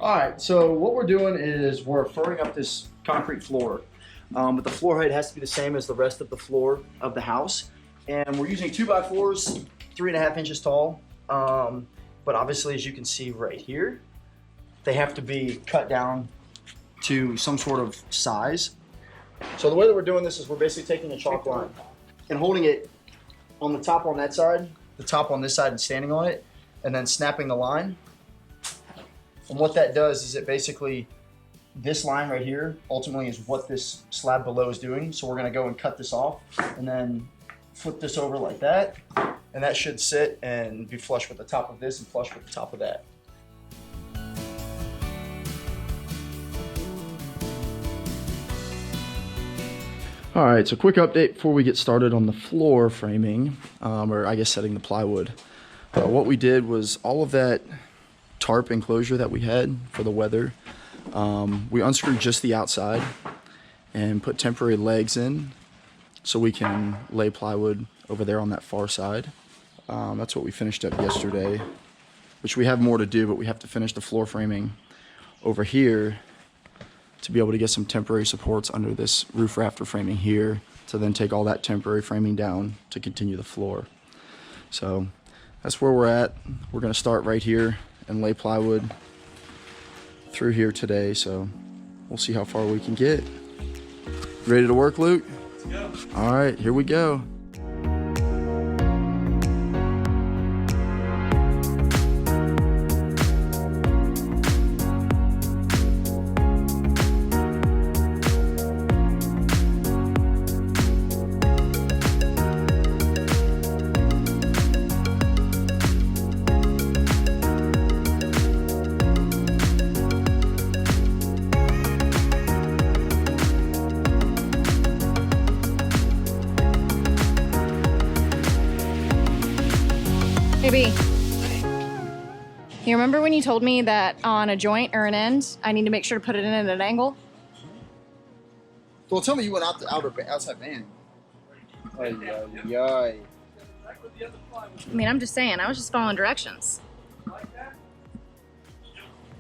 All right, so what we're doing is we're furring up this concrete floor. But the floor height has to be the same as the rest of the floor of the house. And we're using 2x4s, 3.5 inches tall. But obviously, as you can see right here, they have to be cut down to some sort of size. So the way that we're doing this is we're basically taking a chalk line and holding it on the top on that side, the top on this side and standing on it, and then snapping the line. And what that does is it basically, this line right here ultimately is what this slab below is doing. So we're gonna go and cut this off and then flip this over like that. And that should sit and be flush with the top of this and flush with the top of that. All right, so quick update before we get started on the floor framing, or I guess setting the plywood. What we did was all of that tarp enclosure that we had for the weather, we unscrewed just the outside and put temporary legs in so we can lay plywood over there on that far side. That's what we finished up yesterday, which we have more to do, but we have to finish the floor framing over here to be able to get some temporary supports under this roof rafter framing here to then take all that temporary framing down to continue the floor. So that's where we're at. We're gonna start right here and lay plywood through here today, so we'll see how far we can get. Ready to work, Luke? Let's go. All right, here we go. Hey B, you remember when you told me that on a joint or an end, I need to make sure to put it in at an angle? Well, tell me you went out the outside van. I mean, I'm just saying, I was just following directions. I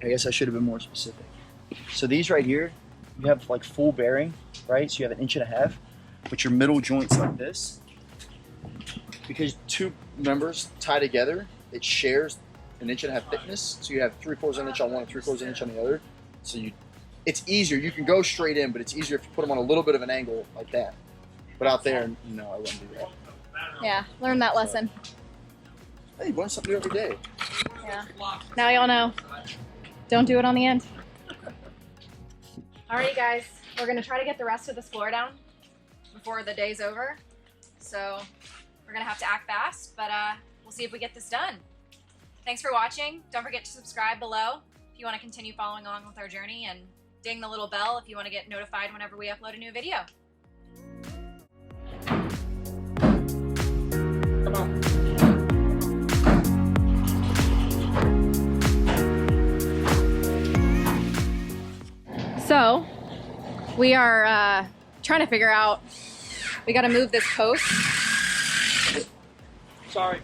guess I should have been more specific. So these right here, you have like full bearing, right? So you have 1.5 inches, but your middle joint's like this. Because two members tie together, it shares 1.5 inches thickness. So you have 3/4 inch on one and 3/4 inch on the other. So it's easier. You can go straight in, but it's easier if you put them on a little bit of an angle like that. But out there, no, I wouldn't do that. Yeah, learn that lesson. Hey, you learn something new every day. Yeah. Now y'all know. Don't do it on the end. Alrighty guys, we're gonna try to get the rest of this floor down before the day's over. So we're gonna have to act fast, but we'll see if we get this done. Thanks for watching. Don't forget to subscribe below if you want to continue following along with our journey, and ding the little bell if you want to get notified whenever we upload a new video. Come on. So we are trying to figure out, we got to move this post. Sorry,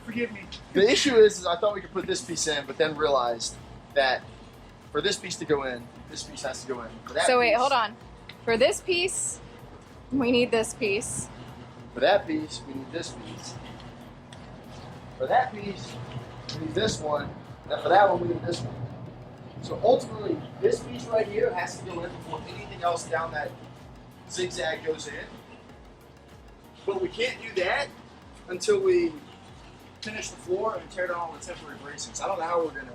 forgive me. The issue is I thought we could put this piece in, but then realized that for this piece to go in, this piece has to go in. For that So wait, piece, hold on. For this piece, we need this piece. For that piece, we need this piece. For that piece, we need this one. And for that one, we need this one. So ultimately, this piece right here has to go in before anything else down that zigzag goes in. But we can't do that until we finish the floor and tear down all the temporary bracings. I don't know how we're gonna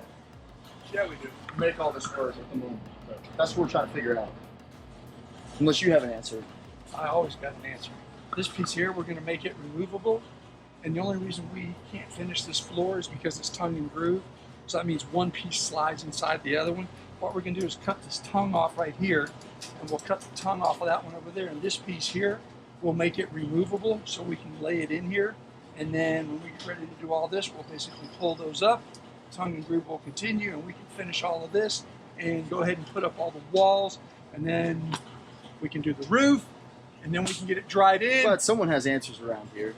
make all this work at the moment. But that's what we're trying to figure out. Unless you have an answer. I always got an answer. This piece here, we're gonna make it removable. And the only reason we can't finish this floor is because it's tongue and groove. So that means one piece slides inside the other one. What we're gonna do is cut this tongue off right here, and we'll cut the tongue off of that one over there. And this piece here, we'll make it removable so we can lay it in here. And then when we get ready to do all this, we'll basically pull those up. Tongue and groove will continue, and we can finish all of this and go ahead and put up all the walls. And then we can do the roof, and then we can get it dried in. But someone has answers around here.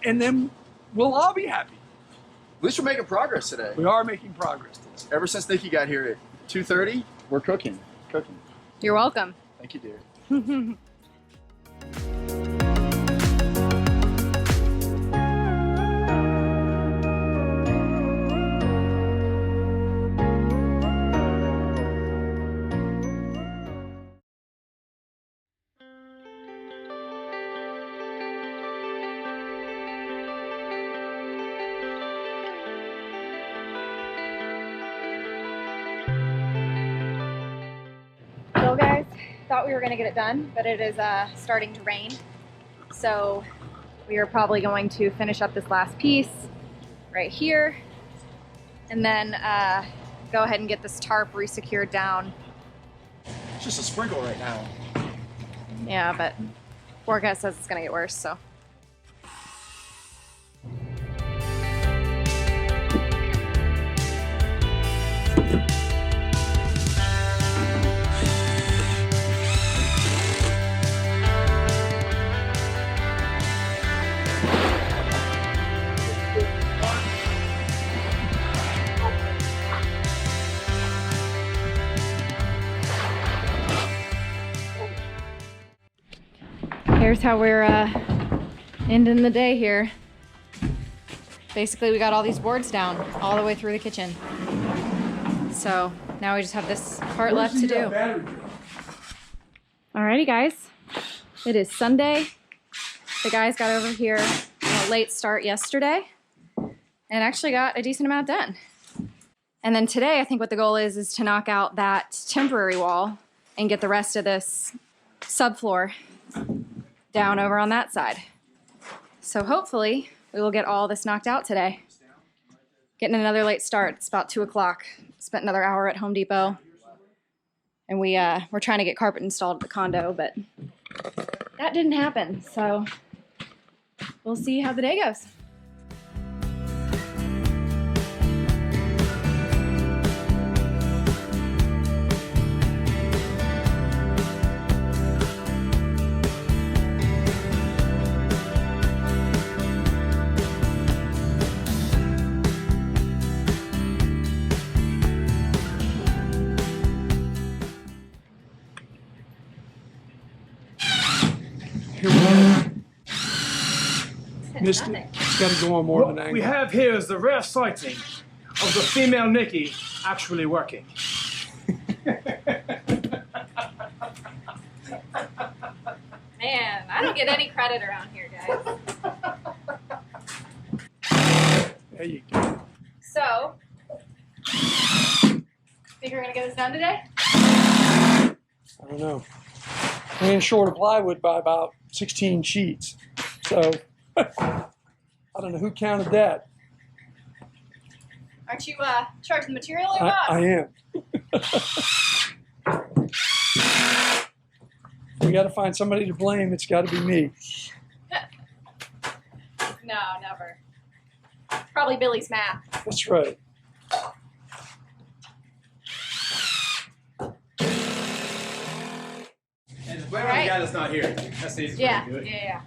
And then we'll all be happy. At least we're making progress today. We are making progress. Ever since Nikki got here at 2:30, we're cooking. You're welcome. Thank you, dear. So guys, thought we were gonna get it done, but it is starting to rain. So we are probably going to finish up this last piece right here and then go ahead and get this tarp re-secured down. It's just a sprinkle right now. Yeah, but forecast says it's gonna get worse, so. Here's how we're ending the day here. Basically, we got all these boards down all the way through the kitchen. So now we just have this part left to do. Alrighty guys, it is Sunday. The guys got over here a late start yesterday and actually got a decent amount done. And then today, I think what the goal is to knock out that temporary wall and get the rest of this subfloor down over on that side. So hopefully we will get all this knocked out today. Getting another late start. It's about 2 o'clock. Spent another hour at Home Depot. And we're trying to get carpet installed at the condo, but that didn't happen. So we'll see how the day goes. Missed it. It's got to go on more of an What angle. we have here is the rare sighting of the female Nikki actually working. Man, I don't get any credit around here, guys. There you go. So, think we're gonna get this done today? I don't know. Ran short of plywood by about 16 sheets. So, I don't know who counted that. Aren't you charging the material or what? I am. We got to find somebody to blame. It's got to be me. No, never. Probably Billy's math. That's right. And blame Right. the guy that's not here. That's the easiest Yeah, way to do it. yeah.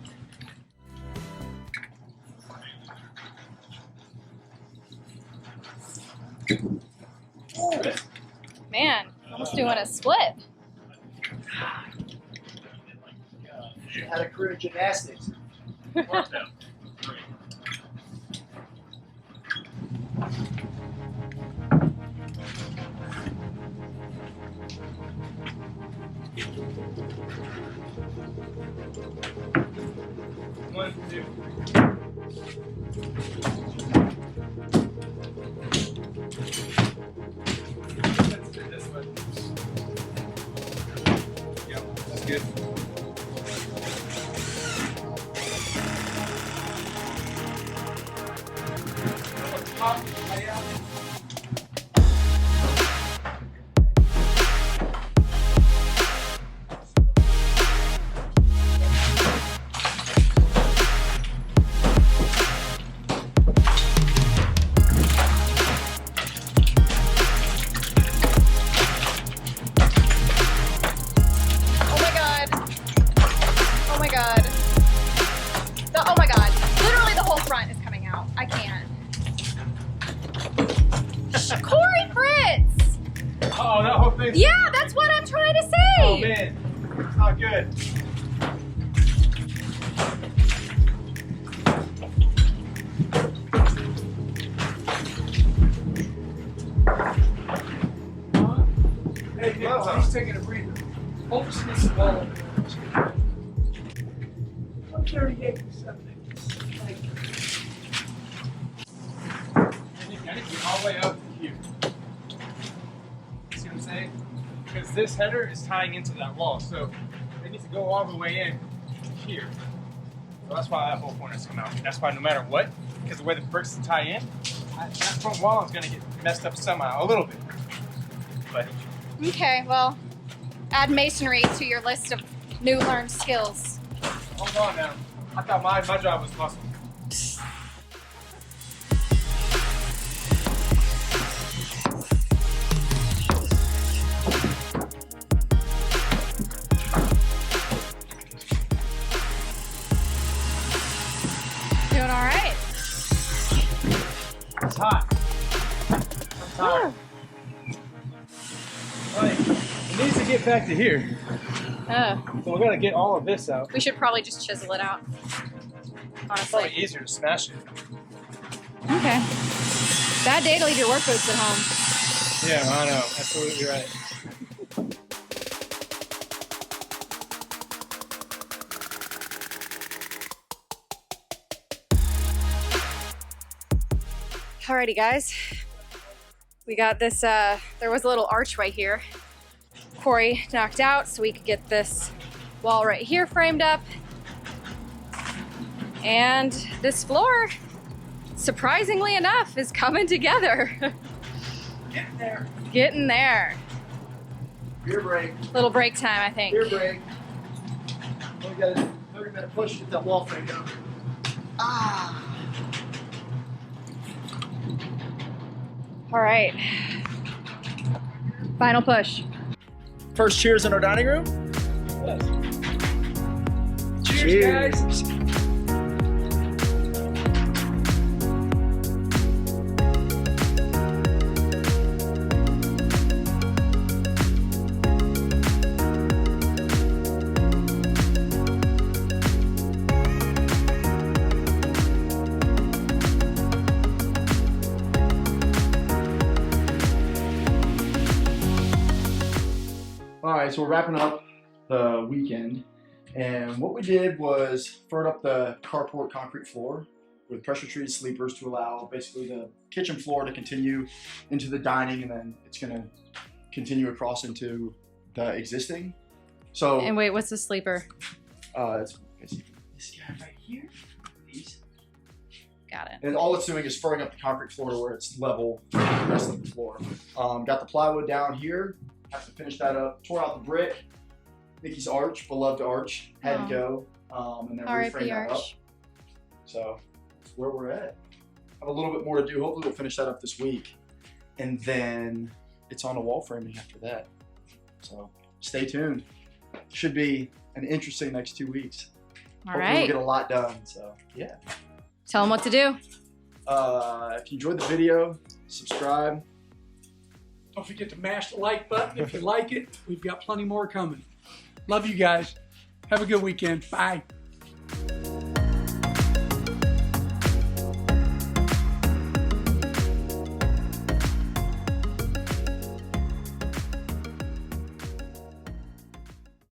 Man, almost doing a split. Had a career in gymnastics. One, two. Let's do this one. Yep, that's good. not good. Hey, Nick, he's taking a breather. Focus on this wall. 138 something. I need to get all the way up to here. See what I'm saying? Because this header is tying into that wall, so they need to go all the way in to here. So that's why that whole point has come out. That's why no matter what, because the way the bricks tie in, that front wall is going to get messed up somehow, a little bit. But Okay, well, add masonry to your list of new learned skills. hold on now. I thought my job was muscle. Doing all right. It's hot. I'm tired. Like, it needs to get back to here. So we gotta get all of this out. We should probably just chisel it out. It's probably Honestly. easier to smash it. Okay. Bad day to leave your work boots at home. Yeah, I know. Absolutely right. Alrighty, guys. We got this, there was a little archway here. Corey knocked out so we could get this wall right here framed up. And this floor, surprisingly enough, is coming together. Getting there. Getting there. Beer break. Little break time, I think. Beer break. We got a 30-minute push to get that wall framed up. All right. Final push. First cheers in our dining room. Cheers, guys. All right, so we're wrapping up the weekend, and what we did was furred up the carport concrete floor with pressure treated sleepers to allow basically the kitchen floor to continue into the dining, and then it's going to continue across into the existing. So, And wait, what's the sleeper? it's basically this guy right here. These. Got it. And all it's doing is furring up the concrete floor to where it's level with the rest of the floor. Got the plywood down here. Have to finish that up. Tore out the brick. Nikki's arch, beloved arch, had to go. And then R.I.P. reframe that up. arch. So that's where we're at. Have a little bit more to do. Hopefully we'll finish that up this week. And then it's on a wall framing after that. So stay tuned. Should be an interesting next 2 weeks. All Hopefully right. we'll get a lot done. So yeah. Tell them what to do. If you enjoyed the video, subscribe. Don't forget to mash the like button if you like it. We've got plenty more coming. Love you guys. Have a good weekend. Bye.